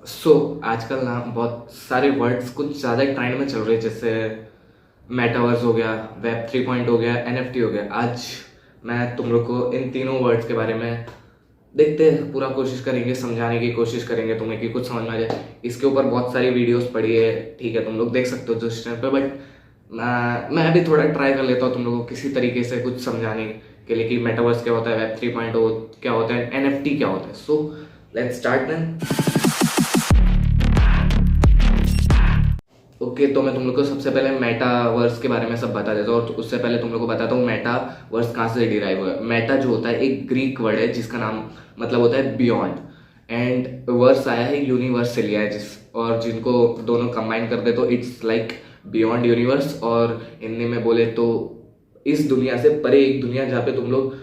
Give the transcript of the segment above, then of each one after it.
आजकल ना बहुत सारे वर्ड्स कुछ ज़्यादा ट्रेंड में चल रहे हैं, जैसे मेटावर्स हो गया, वेब 3 हो गया, एनएफटी हो गया। आज मैं तुम लोग को इन तीनों वर्ड्स के बारे में देखते हैं, पूरा कोशिश करेंगे, समझाने की कोशिश करेंगे तुम्हें कि कुछ समझ में आ जाए। इसके ऊपर बहुत सारी वीडियोस पड़ी है, ठीक है, तुम लोग देख सकते हो जिस चैनल पे, बट मैं भी थोड़ा ट्राई कर लेता हूँ तुम लोगों को किसी तरीके से कुछ समझाने के लिए कि मेटावर्स क्या होता है, वेब 3 क्या होता है, एनएफटी क्या होता है। So let's start then. Okay, तो मैं तुम लोग को सबसे पहले मेटावर्स के बारे में सब बता देता हूँ, और उससे पहले तुम लोग को बताता हूँ मेटावर्स कहाँ से डिराइव हुआ है। मेटा जो होता है एक ग्रीक वर्ड है जिसका नाम मतलब होता है बियॉन्ड, एंड वर्स आया है यूनिवर्स से लिया है, जिस और जिनको दोनों कंबाइन कर दे तो इट्स लाइक बियॉन्ड यूनिवर्स, और हिंदी में बोले तो इस दुनिया से परे एक दुनिया जहाँ पे तुम लोग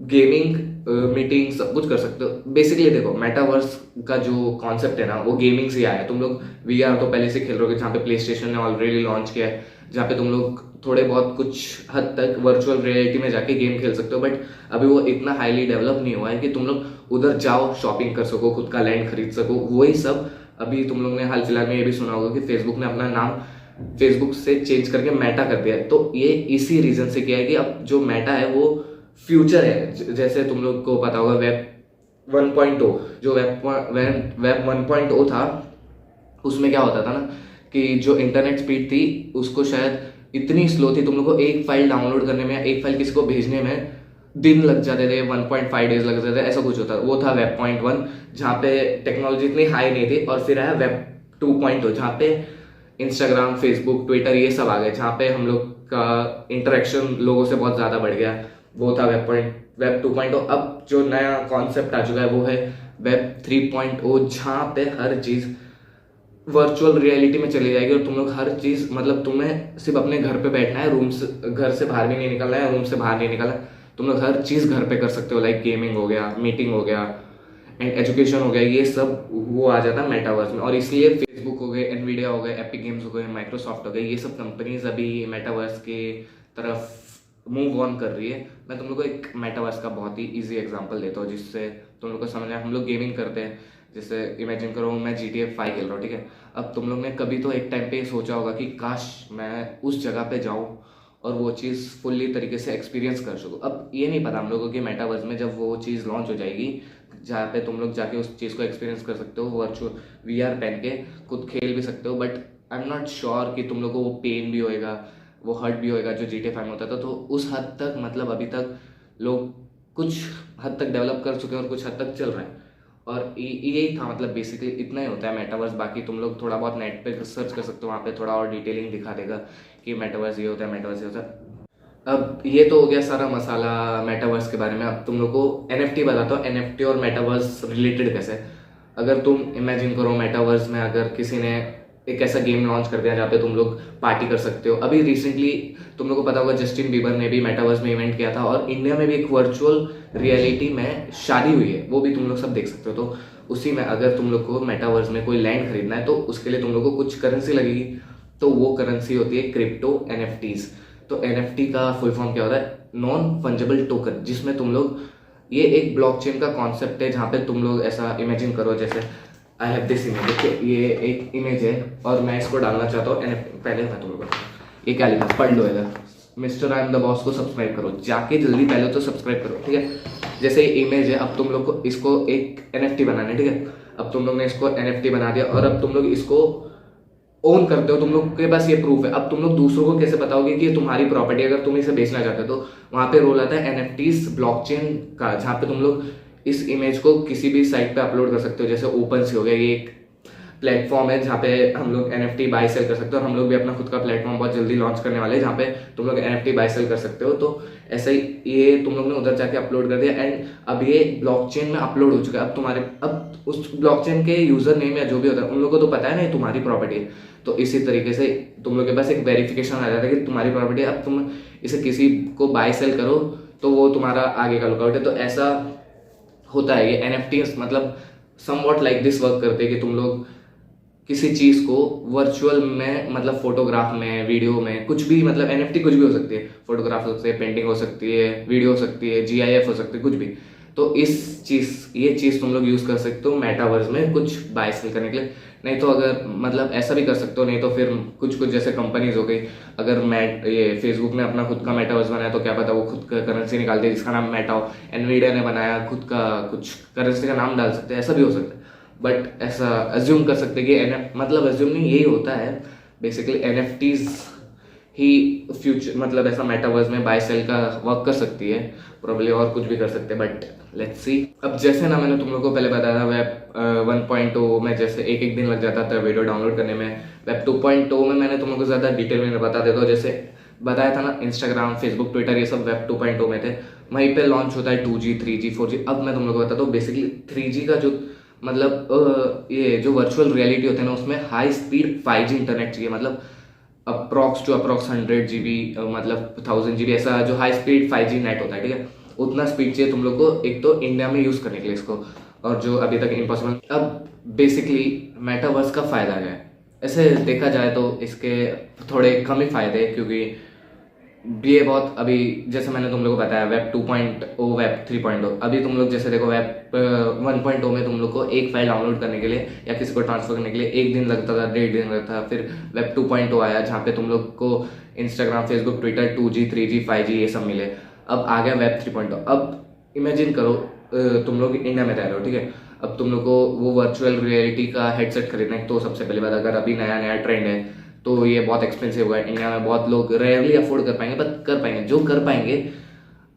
गेमिंग, मीटिंग सब कुछ कर सकते हो। बेसिकली देखो, मेटावर्स का जो कॉन्सेप्ट है ना वो गेमिंग से आया है। तुम लोग वीआर तो पहले से खेल रहे हो, जहाँ पे प्ले स्टेशन ने ऑलरेडी लॉन्च किया है, जहाँ पे तुम लोग थोड़े बहुत कुछ हद तक वर्चुअल रियलिटी में जाके गेम खेल सकते हो, बट अभी वो इतना हाईली डेवलप नहीं हुआ है कि तुम लोग उधर जाओ, शॉपिंग कर सको, खुद का लैंड खरीद सको। वही सब अभी तुम लोग ने हाल फिलहाल में ये भी सुना होगा कि फेसबुक ने अपना नाम फेसबुक से चेंज करके मेटा कर दिया है। तो ये इसी रीजन से किया है कि अब जो मेटा है वो फ्यूचर है। जैसे तुम लोग को पता होगा वेब 1.0, जो वेब 1.0 था, उसमें क्या होता था ना कि जो इंटरनेट स्पीड थी उसको शायद इतनी स्लो थी, तुम लोग को एक फाइल डाउनलोड करने में, एक फाइल किसी को भेजने में दिन लग जाते थे, 1.5 डेज लग जाते थे, ऐसा कुछ होता। वो था वेब 1, जहाँ पे टेक्नोलॉजी इतनी हाई नहीं थी। और फिर आया वेब 2.0, जहाँ पे इंस्टाग्राम, फेसबुक, ट्विटर ये सब आ गए, जहाँ पे हम लोग का इंटरेक्शन लोगों से बहुत ज़्यादा बढ़ गया। वो था वेब 2.0। अब जो नया कॉन्सेप्ट आ चुका है वो है वेब 3.0, जहाँ पे हर चीज़ वर्चुअल रियलिटी में चली जाएगी, और तुम लोग हर चीज़ मतलब तुम्हें सिर्फ अपने घर पे बैठना है, रूम से घर से बाहर भी नहीं निकलना है, रूम से बाहर नहीं निकलना है, तुम लोग हर चीज़ घर पे कर सकते हो, लाइक गेमिंग हो गया, मीटिंग हो गया, एंड एजुकेशन हो गया। ये सब वो आ जाता है मेटावर्स में। और इसलिए फेसबुक हो गए, एनवीडिया हो गए, एपिक गेम्स हो गए, माइक्रोसॉफ्ट हो गए, ये सब कंपनीज अभी मेटावर्स के तरफ मूव ऑन कर रही है। मैं तुम लोग को एक मेटावर्स का बहुत ही इजी एग्जांपल देता हूँ जिससे तुम लोग को समझ आए। हम लोग गेमिंग करते हैं, जैसे इमेजिन करो मैं GTA 5 खेल रहा हूँ, ठीक है। अब तुम लोग ने कभी तो एक टाइम पे सोचा होगा कि काश मैं उस जगह पे जाऊँ और वो चीज़ फुल्ली तरीके से एक्सपीरियंस कर सकूँ। अब ये नहीं पता हम लोगों कि मेटावर्स में जब वो चीज़ लॉन्च हो जाएगी, जहाँ पे तुम लोग जाके उस चीज़ को एक्सपीरियंस कर सकते हो, वर्चुअल वीआर पहन के खुद खेल भी सकते हो, but I am not sure कि तुम लोग को वो पेन भी होएगा, वो हर्ट भी होएगा जो GTA 5 में होता था। तो उस हद तक मतलब अभी तक लोग कुछ हद तक डेवलप कर चुके हैं और कुछ हद तक चल रहे हैं। और यही था, मतलब बेसिकली इतना ही होता है मेटावर्स। बाकी तुम लोग थोड़ा बहुत नेट पे सर्च कर सकते हो, वहाँ पे थोड़ा और डिटेलिंग दिखा देगा कि मेटावर्स ये होता है, मेटावर्स ये होता है। अब ये तो हो गया सारा मसाला मेटावर्स के बारे में। अब तुम लोग को एनएफटी बताता हूँ, एनएफटी और मेटावर्स रिलेटेड कैसे है। अगर तुम इमेजिन करो मेटावर्स में अगर किसी ने एक ऐसा गेम लॉन्च कर दिया जहाँ पे तुम लोग पार्टी कर सकते हो। अभी रिसेंटली तुम लोग को पता होगा जस्टिन बीबर ने भी मेटावर्स में इवेंट किया था, और इंडिया में भी एक वर्चुअल रियलिटी में शादी हुई है, वो भी तुम लोग सब देख सकते हो। तो उसी में अगर तुम लोग को मेटावर्स में कोई लैंड खरीदना है तो उसके लिए तुम लोग को कुछ करेंसी लगेगी, तो वो करेंसी होती है क्रिप्टो एनएफटीज। तो एनएफटी का फुल फॉर्म क्या होता है? नॉन फंजिबल टोकन, जिसमें तुम लोग, ये एक ब्लॉकचेन का कॉन्सेप्ट है जहाँ पे तुम लोग ऐसा इमेजिन करो, जैसे आई हैव दिस इमेज, देखिए ये एक इमेज है और मैं इसको डालना चाहता हूँ एनएफटी। पहले मैं तुम लोग ये क्या लिखा पढ़ लो इधर, mister I am the boss को सब्सक्राइब करो जाके जल्दी, पहले तो सब्सक्राइब करो, ठीक है। जैसे ये इमेज है, अब तुम लोग को इसको एक एनएफटी बनाना है, ठीक है। अब तुम लोग ने इसको एनएफटी बना दिया, और अब तुम लोग इसको ओन करते हो, तुम लोग के पास ये प्रूफ है। अब तुम लोग दूसरों को कैसे बताओगे कि ये तुम्हारी प्रॉपर्टी, अगर तुम इसे बेचना चाहते हो तो वहां पे रोल आता है एनएफटीज ब्लॉकचेन का, जहाँ पे तुम लोग इस इमेज को किसी भी साइट पे अपलोड कर सकते हो। जैसे ओपन सी हो गया, ये एक प्लेटफॉर्म है जहाँ पे हम लोग एनएफटी बाय सेल कर सकते हो, और हम लोग भी अपना खुद का प्लेटफॉर्म बहुत जल्दी लॉन्च करने वाले हैं जहाँ पे तुम लोग एनएफटी बाय सेल कर सकते हो। तो ऐसा ही ये तुम लोग ने उधर जाके अपलोड कर दिया, एंड अब ये ब्लॉकचेन में अपलोड हो चुका है। अब तुम्हारे, अब उस ब्लॉकचेन के यूजर नेम या जो भी होता है उन लोगों को तो पता है ना ये तुम्हारी प्रॉपर्टी है। तो इसी तरीके से तुम लोग के पास एक वेरिफिकेशन आ जाता है कि तुम्हारी प्रॉपर्टी है। अब तुम इसे किसी को बाय सेल करो तो वो तुम्हारा आगे का लुकआउट है। तो ऐसा होता है ये एनएफटीज, मतलब समवॉट लाइक दिस वर्क करते हैं कि तुम लोग किसी चीज को वर्चुअल में, मतलब फोटोग्राफ में, वीडियो में, कुछ भी, मतलब एनएफटी कुछ भी हो सकती है, फोटोग्राफ हो सकती है, पेंटिंग हो सकती है, वीडियो हो सकती है, जीआईएफ हो सकती है, कुछ भी। तो ये चीज़ तुम लोग यूज़ कर सकते हो मेटावर्स में कुछ बाय सेल करने के लिए। नहीं तो अगर मतलब ऐसा भी कर सकते हो, नहीं तो फिर कुछ कुछ जैसे कंपनीज हो गई, अगर ये फेसबुक ने अपना खुद का मेटावर्स बनाया तो क्या पता वो खुद का करेंसी निकाल दे जिसका नाम मेटा हो। एनवीडिया ने बनाया खुद का कुछ करेंसी का नाम डाल सकते हैं, ऐसा भी हो सकता है। बट ऐसा अज्यूम कर सकते हैं कि मतलब अज्यूम नहीं, यही होता है बेसिकली। एनएफटीज ही फ्यूचर मतलब ऐसा मेटावर्स में बाय सेल का वर्क कर सकती है प्रोबेबली, और कुछ भी कर सकते हैं, बट लेट्स सी। अब जैसे ना मैंने तुम लोगों को पहले बताया था वेब 1.0 में जैसे एक दिन लग जाता था वीडियो डाउनलोड करने में, वेब 2.0 में मैंने तुम लोगों को ज़्यादा डिटेल में बता देता हूँ। जैसे बताया था ना, इंस्टाग्राम, फेसबुक, ट्विटर ये सब वेब 2.0 में थे, वहीं पे लॉन्च होता है 2G, 3G, 4G। अब मैं तुम लोगों को बताता हूँ बेसिकली 3G का जो मतलब ये जो वर्चुअल रियलिटी होते हैं ना, उसमें हाई स्पीड 5G इंटरनेट चाहिए। मतलब अप्रॉक्स 100 GB मतलब 1000 GB ऐसा जो हाई स्पीड 5G नेट होता है, ठीक है, उतना स्पीड चाहिए तुम लोग को एक तो इंडिया में यूज़ करने के लिए इसको, और जो अभी तक इम्पॉसिबल। अब बेसिकली मेटावर्स का फ़ायदा क्या है? ऐसे देखा जाए तो इसके थोड़े कम ही फ़ायदे, क्योंकि ये बहुत अभी जैसे मैंने तुम लोग को बताया वेब 2.0, वेब 3.0। अभी तुम लोग जैसे देखो वेब 1.0 में तुम लोग को एक फाइल डाउनलोड करने के लिए या किसी को ट्रांसफर करने के लिए 1 दिन लगता था, 1.5 दिन लगता था। फिर वेब 2.0 आया जहाँ पे तुम लोग को Instagram, Facebook, Twitter, 2G, 3G, 5G ये सब मिले। अब आ गया वेब 3.0। अब इमेजिन करो तुम लोग इंडिया में रह रहे हो, ठीक है, अब तुम लोग को वो वर्चुअल रियलिटी का हेडसेट खरीदना है। तो सबसे पहली बात, अगर अभी नया नया ट्रेंड है तो ये बहुत एक्सपेंसिव हुआ है, इंडिया में बहुत लोग रेयरली अफोर्ड कर पाएंगे, बट कर पाएंगे जो कर पाएंगे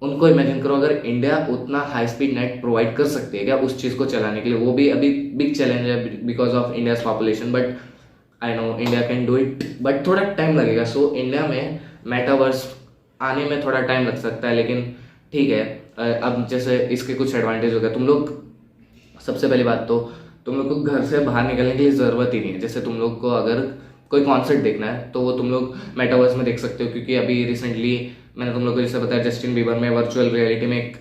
उनको। इमेजिन करो अगर इंडिया उतना हाई स्पीड नेट प्रोवाइड कर सकती है क्या उस चीज़ को चलाने के लिए, वो भी अभी बिग चैलेंज है because of India's population. But I know India can do it, but थोड़ा टाइम लगेगा। सो इंडिया में मेटावर्स आने में थोड़ा टाइम लग सकता है, लेकिन ठीक है। अब जैसे इसके कुछ एडवांटेज हो गए, तुम लोग सबसे पहली बात तो तुम लोग को घर से बाहर निकलने की ज़रूरत ही नहीं है। जैसे तुम लोग को अगर कोई कॉन्सर्ट देखना है तो वो तुम लोग मेटावर्स में देख सकते हो, क्योंकि अभी रिसेंटली मैंने तुम लोग को जैसे बताया जस्टिन बीबर में वर्चुअल रियलिटी में एक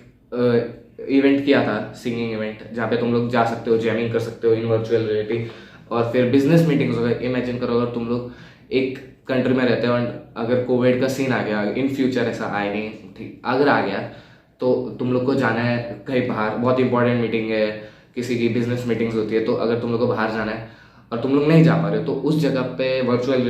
इवेंट किया था, सिंगिंग इवेंट, जहाँ पे तुम लोग जा सकते हो, जैमिंग कर सकते हो इन वर्चुअल रियलिटी। और फिर बिजनेस मीटिंग्स हो गए। इमेजिन करो अगर तुम लोग एक कंट्री में रहते हो और अगर कोविड का सीन आ गया, इन फ्यूचर ऐसा आए नहीं, ठीक, अगर आ गया तो तुम लोग को जाना है कहीं बाहर, बहुत इंपॉर्टेंट मीटिंग है, किसी की बिजनेस मीटिंग्स होती है, तो अगर तुम लोग को बाहर जाना है और तुम लोग नहीं जा पा रहे हो तो उस जगह पे वर्चुअल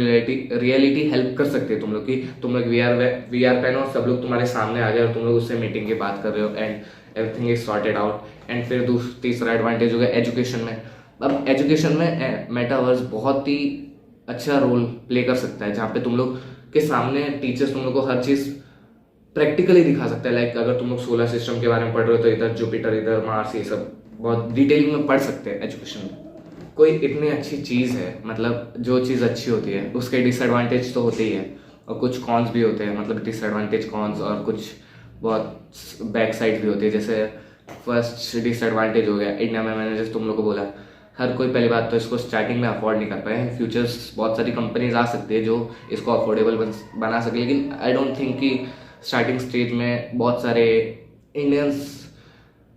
रियलिटी हेल्प कर सकती है तुम लोग की। तुम लोग वी आर पहनो और सब लोग तुम्हारे सामने आ गए और तुम लोग उससे मीटिंग की बात कर रहे हो and everything is sorted out. And फिर तीसरा एडवांटेज हो गया एजुकेशन में। अब एजुकेशन में मेटावर्स बहुत ही अच्छा रोल प्ले कर सकता है, जहाँ पे तुम लोग के सामने टीचर्स तुम लोग को हर चीज़ प्रैक्टिकली दिखा सकता है। लाइक अगर तुम लोग सोलर सिस्टम के बारे में पढ़ रहे हो तो इधर जुपिटर, इधर मार्स, ये सब बहुत डिटेलिंग में पढ़ सकते हैं एजुकेशन में। कोई इतनी अच्छी चीज़ है, मतलब जो चीज़ अच्छी होती है उसके डिसएडवांटेज तो होते ही है और कुछ कॉन्स भी होते हैं, मतलब डिसएडवांटेज कॉन्स, और कुछ बहुत बैक साइड भी होती है। जैसे फर्स्ट डिसएडवांटेज हो गया इंडिया में, मैंने जैसे तुम लोग को बोला, हर कोई पहली बात तो इसको स्टार्टिंग में अफोर्ड नहीं कर पाए। फ्यूचर्स बहुत सारी कंपनीज आ सकती है जो इसको अफोर्डेबल बना सके, लेकिन आई डोंट थिंक कि स्टार्टिंग स्टेज में बहुत सारे इंडियंस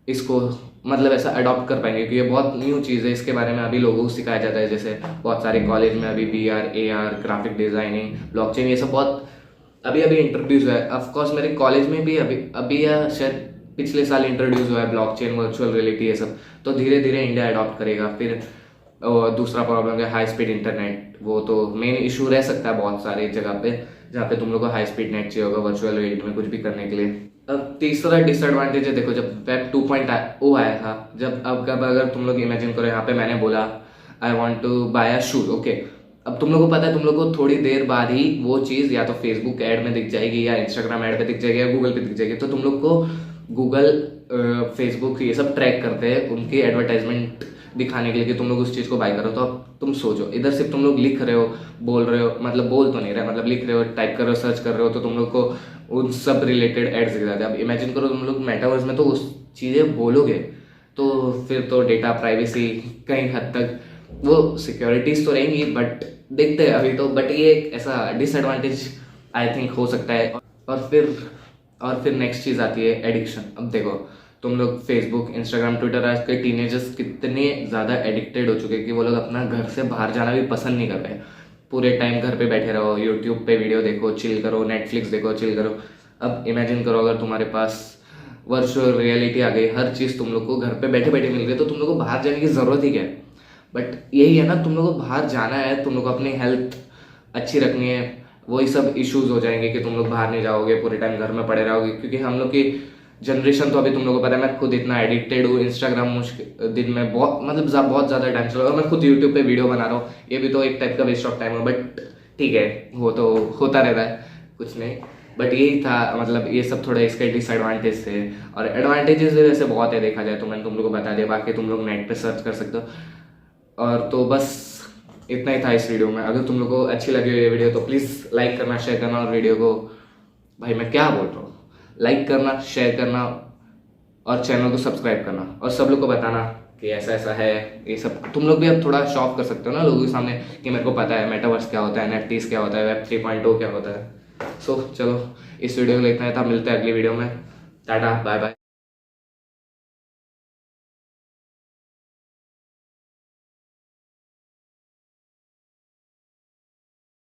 इसको मतलब ऐसा अडॉप्ट कर पाएंगे, क्योंकि ये बहुत न्यू चीज़ है। इसके बारे में अभी लोगों को सिखाया जाता है, जैसे बहुत सारे कॉलेज में अभी VR, AR, graphic designing, blockchain, ये सब बहुत अभी अभी इंट्रोड्यूस हुआ है। ऑफकोर्स मेरे कॉलेज में भी अभी या शायद पिछले साल इंट्रोड्यूस हुआ है ब्लॉकचेन, वर्चुअल रियलिटी, ये सब। तो धीरे धीरे इंडिया अडॉप्ट करेगा। फिर दूसरा प्रॉब्लम है हाई स्पीड इंटरनेट, वो तो मेन इशू रह सकता है बहुत सारे जगह पे, जहाँ पे तुम लोग को हाई स्पीड नेट चाहिए होगा वर्चुअल रियलिटी में कुछ भी करने के लिए। अब तीसरा डिसएडवांटेज है, देखो जब वेब 2.0 आया था, जब अब कब अगर तुम लोग इमेजिन करो, यहाँ पे मैंने बोला I want to buy a shoes, okay, अब तुम लोग को पता है तुम लोग को थोड़ी देर बाद ही वो चीज़ या तो फेसबुक ऐड में दिख जाएगी या इंस्टाग्राम ऐड पे दिख जाएगी या गूगल पे दिख जाएगी। तो तुम लोग को गूगल, फेसबुक ये सब ट्रैक करते हैं उनकी एडवर्टाइजमेंट दिखाने के लिए कि तुम लोग उस चीज़ को बाय करो। तो अब तुम सोचो, इधर सिर्फ तुम लोग लिख रहे हो, बोल रहे हो, मतलब बोल तो नहीं रहे, मतलब लिख रहे हो, टाइप कर रहे हो, सर्च कर रहे हो, तो तुम लोग को उन सब रिलेटेड एड्स दिख जाते हैं। अब इमेजिन करो तुम लोग मेटावर्स में तो उस चीज़ें बोलोगे, तो फिर तो डेटा प्राइवेसी कहीं हद तक, वो सिक्योरिटीज तो रहेंगी, बट देखते हैं अभी तो। बट ये एक ऐसा डिसएडवांटेज आई थिंक हो सकता है। और फिर नेक्स्ट चीज़ आती है एडिक्शन। अब देखो तुम लोग फेसबुक, इंस्टाग्राम, ट्विटर, आज के टीनेजर्स कितने ज़्यादा एडिक्टेड हो चुके हैं कि वो लोग अपना घर से बाहर जाना भी पसंद नहीं कर रहे। पूरे टाइम घर पे बैठे रहो, यूट्यूब पे वीडियो देखो, चिल करो, नेटफ्लिक्स देखो, चिल करो। अब इमेजिन करो अगर तुम्हारे पास वर्चुअल रियलिटी आ गई, हर चीज़ तुम लोग को घर पे बैठे बैठे मिल रही है, तो तुम लोग को बाहर जाने की ज़रूरत ही क्या है। बट यही है ना, तुम लोग को बाहर जाना है, तुम लोग को अपनी हेल्थ अच्छी रखनी है, वही सब इश्यूज हो जाएंगे कि तुम लोग बाहर नहीं जाओगे, पूरे टाइम घर में पड़े रहोगे। क्योंकि हम लोग की जनरेशन तो अभी तुम लोग को पता है, मैं खुद इतना एडिक्टेड हूँ इंस्टाग्राम, मुश्किल दिन में बहुत मतलब बहुत ज़्यादा टाइम चला, और मैं खुद यूट्यूब पे वीडियो बना रहा हूँ, ये भी तो एक टाइप का वेस्ट ऑफ टाइम है। बट ठीक है, वो तो होता रहता है, कुछ नहीं। बट यही था, मतलब ये सब थोड़ा इसके डिसएडवांटेज थे, और एडवांटेजेस भी वैसे बहुत है देखा जाए तो, मैंने तुम लोग को बता दिया, बाकी तुम लोग नेट पे सर्च कर सकते हो। और तो बस इतना ही था इस वीडियो में। अगर तुम लोग को अच्छी लगी ये वीडियो तो प्लीज़ लाइक करना, शेयर करना, और वीडियो को, भाई मैं क्या बोल रहा हूँ, लाइक करना, शेयर करना, और चैनल को सब्सक्राइब करना, और सब लोग को बताना कि ऐसा ऐसा है ये सब। तुम लोग भी अब थोड़ा शॉप कर सकते हो ना लोगों के सामने कि मेरे को पता है मेटावर्स क्या होता है, एनएफटीज क्या होता है, वेब 3.0 क्या होता है। सो चलो, इस वीडियो को इतना ही था, मिलते हैं अगली वीडियो में। Tata, bye bye.